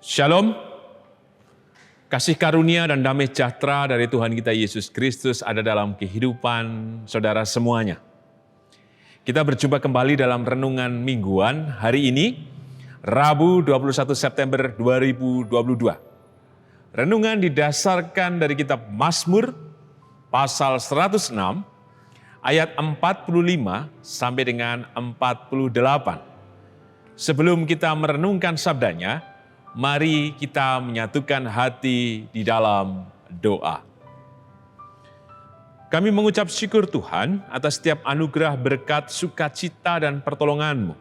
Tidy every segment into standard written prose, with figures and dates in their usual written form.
Shalom, kasih karunia dan damai sejahtera dari Tuhan kita Yesus Kristus ada dalam kehidupan saudara semuanya. Kita berjumpa kembali dalam renungan mingguan hari ini, Rabu 21 September 2022. Renungan didasarkan dari kitab Mazmur, pasal 106, ayat 45 sampai dengan 48. Sebelum kita merenungkan sabdanya, mari kita menyatukan hati di dalam doa. Kami mengucap syukur Tuhan atas setiap anugerah berkat sukacita dan pertolongan-Mu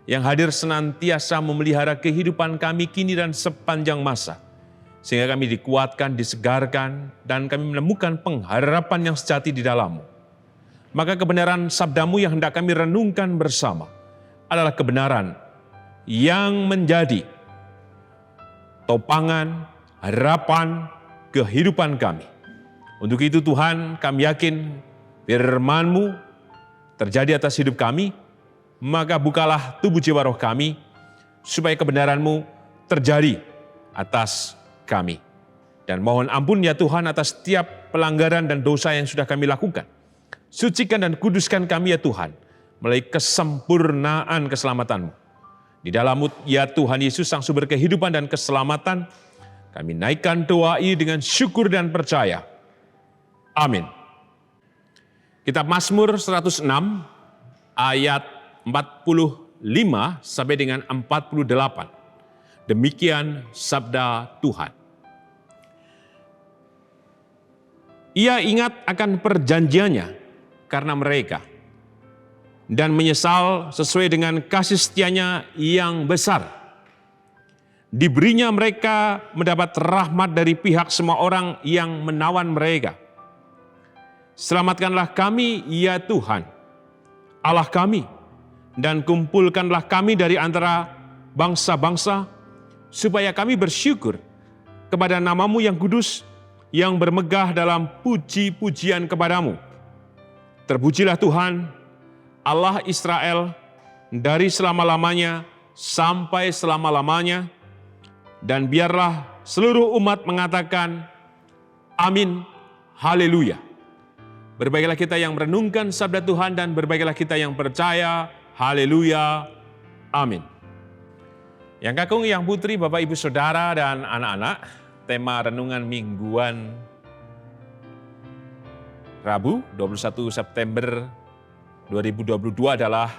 yang hadir senantiasa memelihara kehidupan kami kini dan sepanjang masa, sehingga kami dikuatkan, disegarkan, dan kami menemukan pengharapan yang sejati di dalam-Mu. Maka kebenaran sabda-Mu yang hendak kami renungkan bersama adalah kebenaran yang menjadi topangan, harapan, kehidupan kami. Untuk itu Tuhan, kami yakin firman-Mu terjadi atas hidup kami, maka bukalah tubuh jiwa roh kami, supaya kebenaran-Mu terjadi atas kami. Dan mohon ampun ya Tuhan atas setiap pelanggaran dan dosa yang sudah kami lakukan. Sucikan dan kuduskan kami ya Tuhan, melalui kesempurnaan keselamatan-Mu. Di dalam-Mu ya Tuhan Yesus sang sumber kehidupan dan keselamatan, kami naikkan doa ini dengan syukur dan percaya. Amin. Kitab Mazmur 106 ayat 45 sampai dengan 48. Demikian sabda Tuhan. Ia ingat akan perjanjiannya karena mereka, dan menyesal sesuai dengan kasih setianya yang besar. Diberinya mereka mendapat rahmat dari pihak semua orang yang menawan mereka. Selamatkanlah kami, ya Tuhan, Allah kami, dan kumpulkanlah kami dari antara bangsa-bangsa, supaya kami bersyukur kepada nama-Mu yang kudus, yang bermegah dalam puji-pujian kepadamu. Terpujilah Tuhan, Allah Israel, dari selama-lamanya sampai selama-lamanya, dan biarlah seluruh umat mengatakan, Amin, Haleluya. Berbahagialah kita yang merenungkan sabda Tuhan dan berbahagialah kita yang percaya, Haleluya, Amin. Yang kakung, yang putri, Bapak, Ibu, Saudara, dan anak-anak, tema renungan mingguan Rabu 21 September 2022 adalah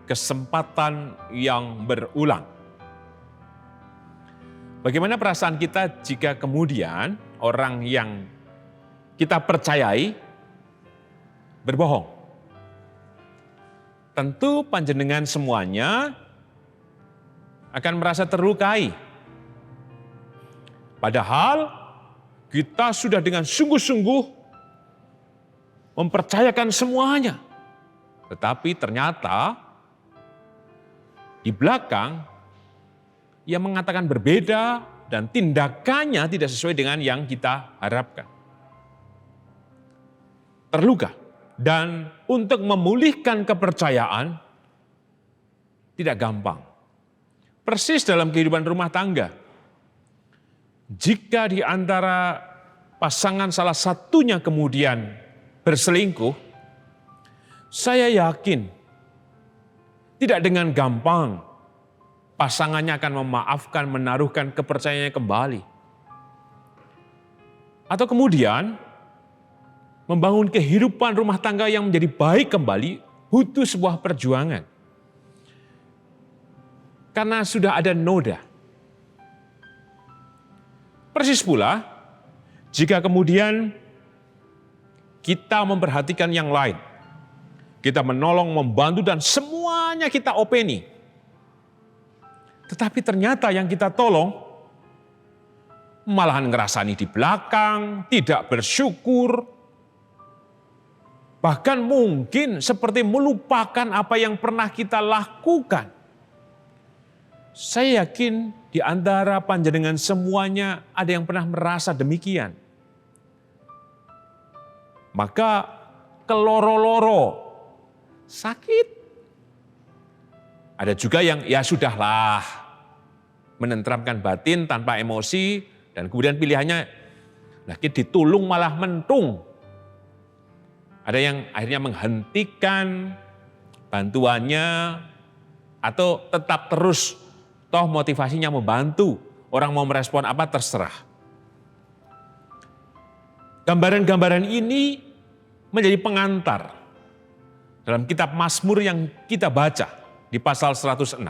kesempatan yang berulang. Bagaimana perasaan kita jika kemudian orang yang kita percayai berbohong? Tentu panjenengan semuanya akan merasa terlukai. Padahal kita sudah dengan sungguh-sungguh mempercayakan semuanya. Tetapi ternyata di belakang ia mengatakan berbeda dan tindakannya tidak sesuai dengan yang kita harapkan. Terluka. Dan untuk memulihkan kepercayaan tidak gampang. Persis dalam kehidupan rumah tangga. Jika di antara pasangan salah satunya kemudian berselingkuh, saya yakin tidak dengan gampang pasangannya akan memaafkan, menaruhkan kepercayaannya kembali. Atau kemudian membangun kehidupan rumah tangga yang menjadi baik kembali butuh sebuah perjuangan. Karena sudah ada noda. Persis pula jika kemudian kita memperhatikan yang lain. Kita menolong, membantu, dan semuanya kita openi. Tetapi ternyata yang kita tolong malahan ngerasani di belakang, tidak bersyukur, bahkan mungkin seperti melupakan apa yang pernah kita lakukan. Saya yakin di antara panjenengan semuanya ada yang pernah merasa demikian. Maka keloro-loro, sakit. Ada juga yang ya sudahlah, menenteramkan batin tanpa emosi, dan kemudian pilihannya lagi ditulung malah mentung. Ada yang akhirnya menghentikan bantuannya atau tetap terus, toh motivasinya membantu. Orang mau merespon apa terserah. Gambaran-gambaran ini menjadi pengantar dalam kitab Mazmur yang kita baca di pasal 106.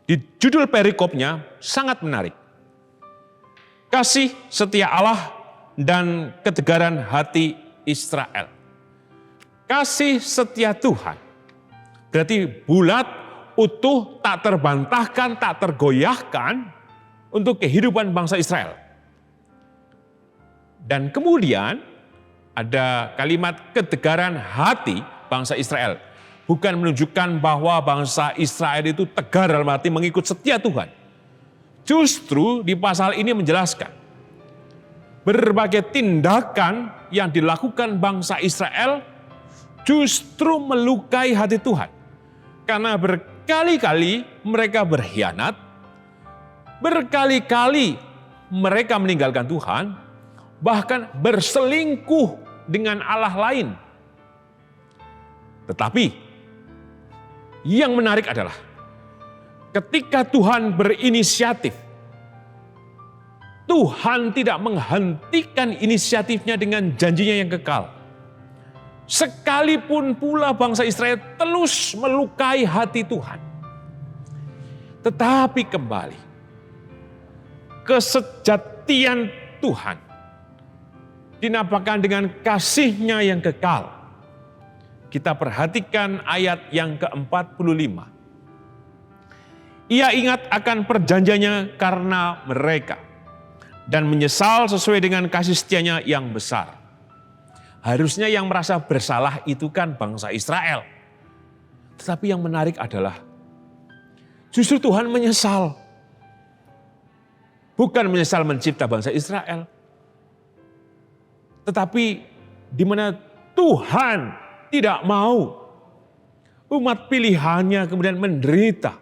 Di judul perikopnya sangat menarik. Kasih setia Allah dan ketegaran hati Israel. Kasih setia Tuhan berarti bulat, utuh, tak terbantahkan, tak tergoyahkan untuk kehidupan bangsa Israel. Dan kemudian ada kalimat ketegaran hati bangsa Israel. Bukan menunjukkan bahwa bangsa Israel itu tegar dalam arti mengikut setia Tuhan. Justru di pasal ini menjelaskan berbagai tindakan yang dilakukan bangsa Israel justru melukai hati Tuhan. Karena berkali-kali mereka berkhianat, berkali-kali mereka meninggalkan Tuhan, bahkan berselingkuh dengan Allah lain. Tetapi yang menarik adalah ketika Tuhan berinisiatif, Tuhan tidak menghentikan inisiatifnya dengan janjinya yang kekal. Sekalipun pula bangsa Israel terus melukai hati Tuhan. Tetapi kembali, kesejatian Tuhan dinampakkan dengan kasih-Nya yang kekal. Kita perhatikan ayat yang ke-45. Ia ingat akan perjanjiannya karena mereka dan menyesal sesuai dengan kasih setianya yang besar. Harusnya yang merasa bersalah itu kan bangsa Israel. Tetapi yang menarik adalah justru Tuhan menyesal. Bukan menyesal mencipta bangsa Israel. Tetapi di mana Tuhan tidak mau umat pilihannya kemudian menderita.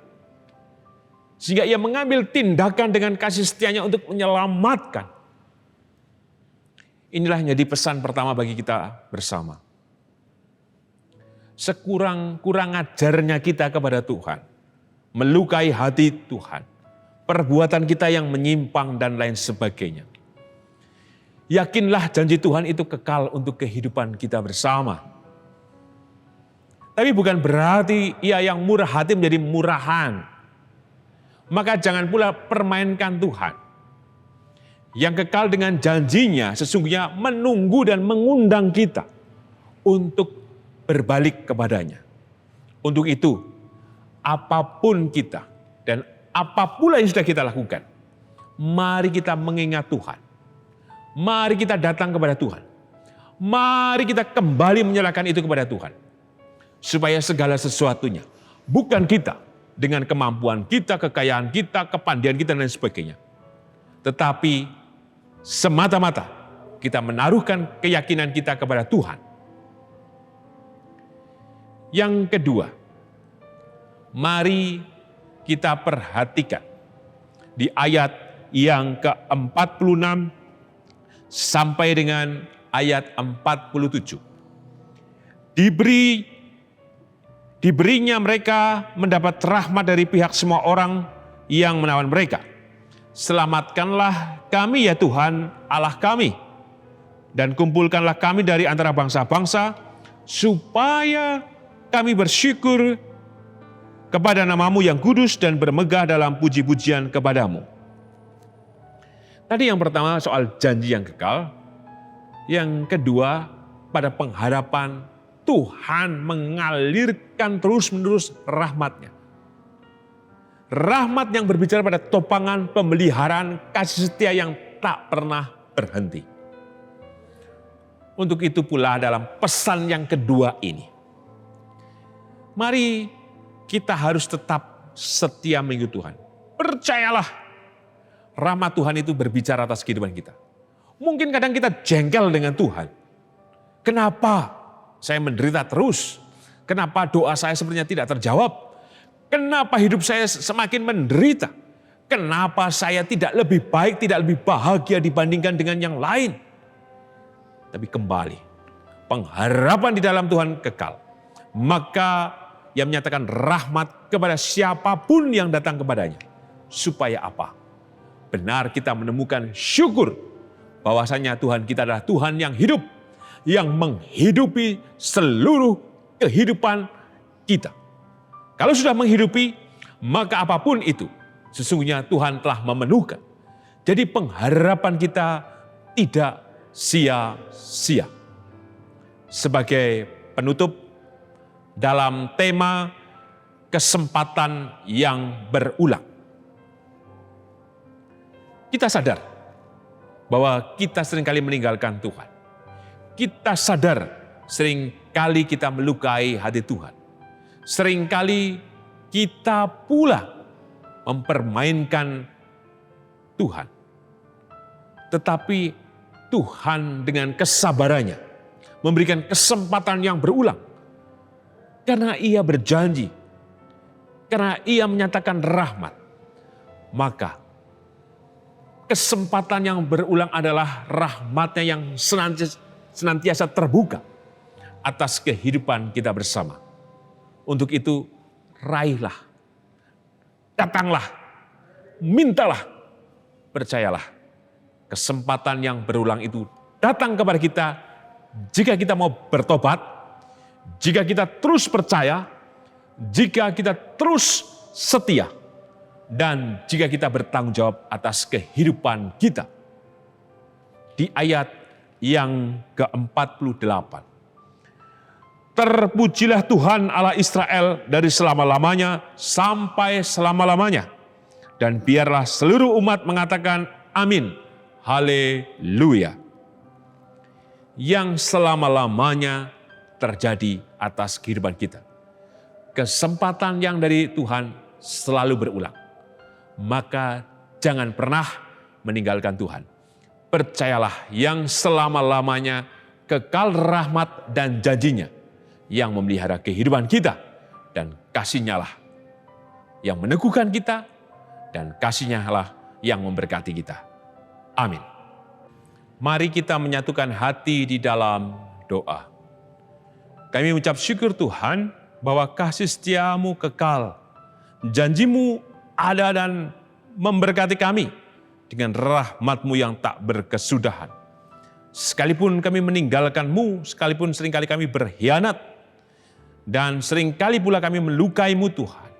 Sehingga ia mengambil tindakan dengan kasih setianya untuk menyelamatkan. Inilah yang jadi pesan pertama bagi kita bersama. Sekurang-kurang ajarnya kita kepada Tuhan, melukai hati Tuhan, perbuatan kita yang menyimpang dan lain sebagainya. Yakinlah janji Tuhan itu kekal untuk kehidupan kita bersama. Tapi bukan berarti ia yang murah hati menjadi murahan. Maka jangan pula permainkan Tuhan. Yang kekal dengan janjinya sesungguhnya menunggu dan mengundang kita untuk berbalik kepadanya. Untuk itu, apapun kita dan apapun yang sudah kita lakukan, mari kita mengingat Tuhan. Mari kita datang kepada Tuhan. Mari kita kembali menyerahkan itu kepada Tuhan. Supaya segala sesuatunya, bukan kita dengan kemampuan kita, kekayaan kita, kepandian kita dan sebagainya. Tetapi semata-mata kita menaruhkan keyakinan kita kepada Tuhan. Yang kedua, mari kita perhatikan di ayat yang ke-46 sampai dengan ayat 47. Diberinya mereka mendapat rahmat dari pihak semua orang yang menawan mereka. Selamatkanlah kami ya Tuhan Allah kami, dan kumpulkanlah kami dari antara bangsa-bangsa, supaya kami bersyukur kepada nama-Mu yang kudus dan bermegah dalam puji-pujian kepadamu. Tadi yang pertama soal janji yang kekal, yang kedua pada pengharapan Tuhan mengalirkan terus-menerus rahmat-Nya. Rahmat yang berbicara pada topangan pemeliharaan kasih setia yang tak pernah berhenti. Untuk itu pula dalam pesan yang kedua ini, mari kita harus tetap setia mengikuti Tuhan. Percayalah, rahmat Tuhan itu berbicara atas kehidupan kita. Mungkin kadang kita jengkel dengan Tuhan. Kenapa saya menderita terus? Kenapa doa saya sepertinya tidak terjawab? Kenapa hidup saya semakin menderita? Kenapa saya tidak lebih baik, tidak lebih bahagia dibandingkan dengan yang lain? Tapi kembali, pengharapan di dalam Tuhan kekal. Maka ia menyatakan rahmat kepada siapapun yang datang kepadanya. Supaya apa? Benar kita menemukan syukur bahwasanya Tuhan kita adalah Tuhan yang hidup, yang menghidupi seluruh kehidupan kita. Kalau sudah menghidupi, maka apapun itu, sesungguhnya Tuhan telah memenuhkan. Jadi pengharapan kita tidak sia-sia. Sebagai penutup dalam tema kesempatan yang berulang. Kita sadar bahwa kita seringkali meninggalkan Tuhan. Kita sadar seringkali kita melukai hati Tuhan. Seringkali kita pula mempermainkan Tuhan. Tetapi Tuhan dengan kesabarannya memberikan kesempatan yang berulang. Karena Ia berjanji, karena Ia menyatakan rahmat, maka kesempatan yang berulang adalah rahmat-Nya yang senantiasa terbuka atas kehidupan kita bersama. Untuk itu, raihlah, datanglah, mintalah, percayalah. Kesempatan yang berulang itu datang kepada kita jika kita mau bertobat, jika kita terus percaya, jika kita terus setia, dan jika kita bertanggung jawab atas kehidupan kita. Di ayat yang ke-48. Terpujilah Tuhan Allah Israel dari selama-lamanya sampai selama-lamanya. Dan biarlah seluruh umat mengatakan amin. Haleluya. Yang selama-lamanya terjadi atas kehidupan kita. Kesempatan yang dari Tuhan selalu berulang. Maka jangan pernah meninggalkan Tuhan. Percayalah yang selama-lamanya kekal rahmat dan janjinya yang memelihara kehidupan kita, dan kasih-Nya lah yang meneguhkan kita, dan kasih-Nya lah yang memberkati kita. Amin. Mari kita menyatukan hati di dalam doa. Kami mengucap syukur Tuhan bahwa kasih setia-Mu kekal. Janji-Mu ada dan memberkati kami dengan rahmat-Mu yang tak berkesudahan. Sekalipun kami meninggalkan-Mu, sekalipun seringkali kami berkhianat, dan seringkali pula kami melukai-Mu Tuhan.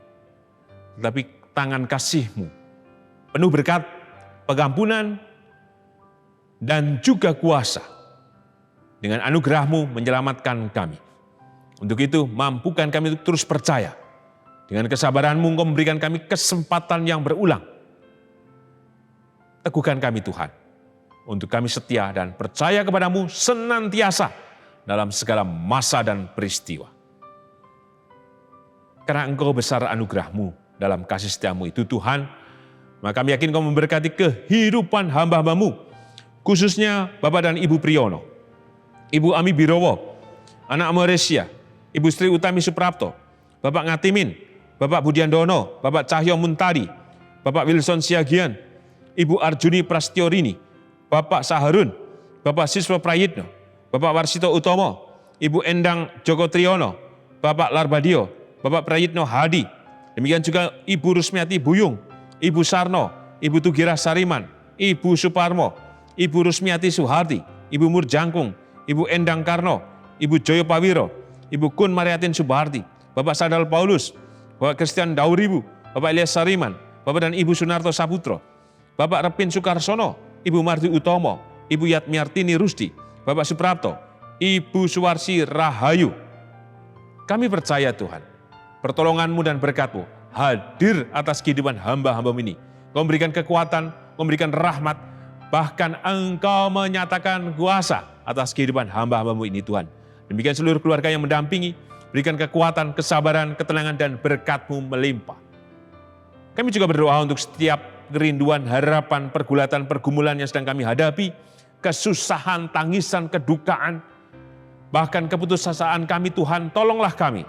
Tetapi tangan kasih-Mu penuh berkat, pengampunan, dan juga kuasa. Dengan anugerah-Mu menyelamatkan kami. Untuk itu mampukan kami untuk terus percaya. Dengan kesabaran-Mu Engkau memberikan kami kesempatan yang berulang. Teguhkan kami Tuhan. Untuk kami setia dan percaya kepada-Mu senantiasa dalam segala masa dan peristiwa. Karena Engkau besar anugerah-Mu dalam kasih setia-Mu itu Tuhan, maka kami yakin Engkau memberkati kehidupan hamba-hamba-Mu, khususnya Bapak dan Ibu Priyono, Ibu Ami Birowo, anak Moresia, Ibu Sri Utami Suprapto, Bapak Ngatimin, Bapak Budiandono, Bapak Cahyo Muntari, Bapak Wilson Siagian, Ibu Arjuni Prastyorini, Bapak Saharun, Bapak Siswa Prayitno, Bapak Warsito Utomo, Ibu Endang Joko Triyono, Bapak Larbadio, Bapak Prayitno Hadi, demikian juga Ibu Rusmiati Buyung, Ibu Sarno, Ibu Tugira Sariman, Ibu Suparmo, Ibu Rusmiati Suhardi, Ibu Mur Jangkung, Ibu Endang Karno, Ibu Joyo Pawiro, Ibu Kun Mariatin Subardi, Bapak Sadal Paulus, Bapak Christian Dauribu, Bapak Elias Sariman, Bapak dan Ibu Sunarto Saputro, Bapak Repin Sukarsono, Ibu Mardi Utomo, Ibu Yatmiartini Rusdi, Bapak Suprapto, Ibu Suwarsi Rahayu. Kami percaya Tuhan, pertolongan-Mu dan berkat-Mu hadir atas kehidupan hamba-hamba-Mu ini. Kau memberikan kekuatan, memberikan rahmat, bahkan Engkau menyatakan kuasa atas kehidupan hamba-hamba-Mu ini Tuhan. Demikian seluruh keluarga yang mendampingi, berikan kekuatan, kesabaran, ketenangan, dan berkat-Mu melimpah. Kami juga berdoa untuk setiap kerinduan, harapan, pergulatan, pergumulan yang sedang kami hadapi, kesusahan, tangisan, kedukaan, bahkan keputusasaan kami Tuhan, tolonglah kami.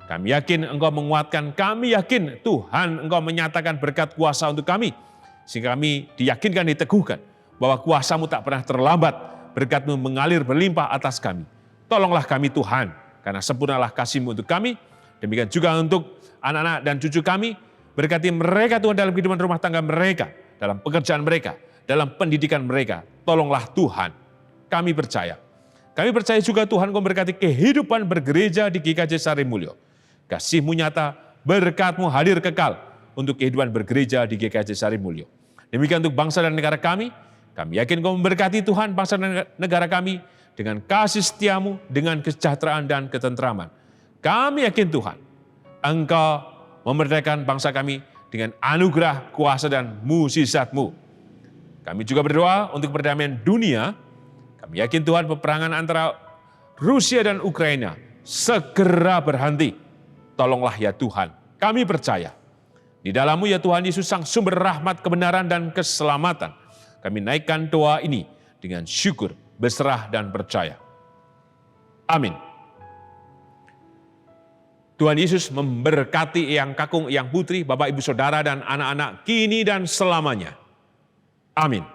Kami yakin Engkau menguatkan, kami yakin Tuhan Engkau menyatakan berkat kuasa untuk kami. Sehingga kami diyakinkan, diteguhkan bahwa kuasa-Mu tak pernah terlambat, berkat-Mu mengalir berlimpah atas kami. Tolonglah kami Tuhan, karena sempurnalah kasih-Mu untuk kami. Demikian juga untuk anak-anak dan cucu kami, berkati mereka Tuhan dalam kehidupan rumah tangga mereka, dalam pekerjaan mereka, dalam pendidikan mereka. Tolonglah Tuhan, kami percaya. Kami percaya juga Tuhan Engkau memberkati kehidupan bergereja di GKJ Sarimulyo. Kasih-Mu nyata, berkat-Mu hadir kekal untuk kehidupan bergereja di GKJ Sarimulyo. Demikian untuk bangsa dan negara kami yakin Engkau memberkati Tuhan bangsa dan negara kami dengan kasih setia-Mu, dengan kesejahteraan dan ketentraman. Kami yakin Tuhan, Engkau memerdekakan bangsa kami dengan anugerah, kuasa dan mukjizat-Mu. Kami juga berdoa untuk perdamaian dunia. Kami yakin Tuhan peperangan antara Rusia dan Ukraina segera berhenti. Tolonglah ya Tuhan, kami percaya. Di dalam-Mu ya Tuhan Yesus, Sang sumber rahmat, kebenaran dan keselamatan. Kami naikkan doa ini dengan syukur, berserah dan percaya. Amin. Tuhan Yesus memberkati Eyang Kakung, Eyang Putri, Bapak Ibu Saudara dan anak-anak kini dan selamanya. Amin.